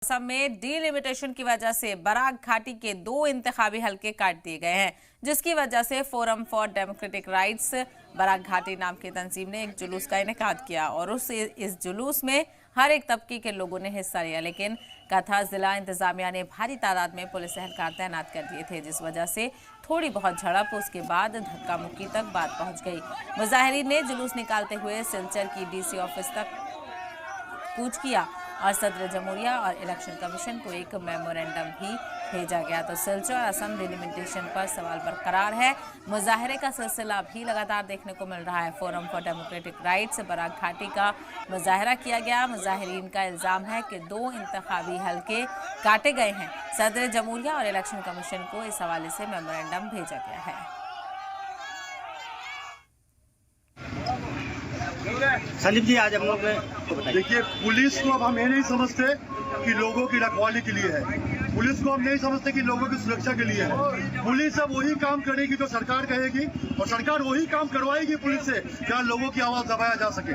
असम में डीलिमिटेशन की वजह से बराक घाटी के 2 इंतखाबी हलके काट दिए गए हैं, जिसकी वजह से forum for democratic rights Barak घाटी नाम की तंजीम ने एक जुलूस का इनेकाद किया और इस जुलूस में हर एक तबके के लोगों ने हिस्सा लिया। लेकिन कथा जिला इंतजामिया ने भारी तादाद में पुलिस एहलकार तैनात कर दिए थे, जिस वजह से थोड़ी बहुत झड़प, उसके बाद धक्का मुक्की तक बात पहुंच गई। मुजाहिरीन ने जुलूस निकालते हुए सिलचर की डीसी ऑफिस तक कूच किया और सदर जमहूरिया और इलेक्शन कमीशन को एक मेमोरेंडम भी भेजा गया। तो सिलचर और असम डिलिमिटेशन पर सवाल बरकरार है। मुजाहरे का सिलसिला भी लगातार देखने को मिल रहा है। Forum for democratic rights Barak घाटी का मुजाहरा किया गया। मुजाहिरीन का इल्जाम है कि 2 इंतखाबी हलके काटे गए हैं। सदर जमहूरिया और इलेक्शन कमीशन को इस हवाले से मेमोरेंडम भेजा गया है। संदीप जी, आज हम लोग देखिए, पुलिस को अब हम ये नहीं समझते कि लोगों की रखवाली के लिए है। पुलिस को हम नहीं समझते कि लोगों की सुरक्षा के लिए है। पुलिस अब वही काम करेगी जो सरकार कहेगी और सरकार वही काम करवाएगी पुलिस से जहाँ लोगों की आवाज दबाया जा सके।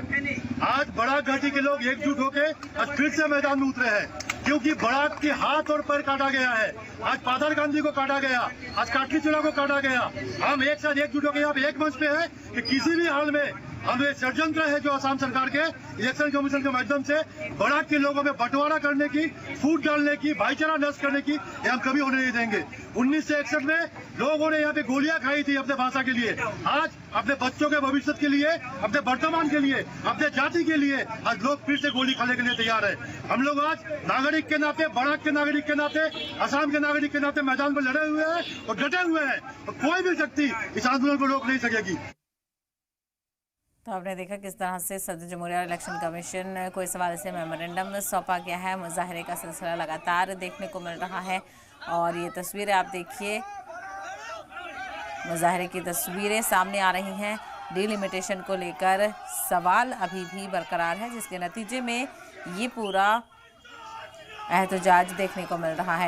आज बराक घाटी के लोग एकजुट होकर आज फिर से मैदान में उतरे हैं, क्योंकि बराक के हाथ और पैर काटा गया है। आज पादर गांधी को काटा गया, आज काटली चूल्हा को काटा गया। हम एक साथ एकजुट होकर आप एक मंच पे है कि किसी भी हाल में हम ये षड्यंत्र है जो असम सरकार के इलेक्शन कमीशन के माध्यम से बराक के लोगों में बंटवारा करने की, फूट डालने की, भाईचारा नष्ट करने की, ये हम कभी होने नहीं देंगे। 1961 में लोगों ने यहाँ पे गोलियां खाई थी अपने भाषा के लिए। आज अपने बच्चों के भविष्य के लिए, अपने वर्तमान के लिए, अपने जाति के लिए आज लोग फिर से गोली खाने के लिए तैयार है। हम लोग आज नागरिक के नाते, बराक के नागरिक के नाते, असम के नागरिक के नाते मैदान में लड़े हुए हैं और डटे हुए हैं और कोई भी शक्ति इस आंदोलन को रोक नहीं सकेगी। तो आपने देखा किस तरह से सदर जमहूरिया और इलेक्शन कमीशन को इस हवाले से मेमोरेंडम सौंपा गया है। मुजाहरे का सिलसिला लगातार देखने को मिल रहा है और ये तस्वीरें आप देखिए, मुजाहरे की तस्वीरें सामने आ रही हैं। डीलिमिटेशन को लेकर सवाल अभी भी बरकरार है, जिसके नतीजे में ये पूरा एहतजाज देखने को मिल रहा है।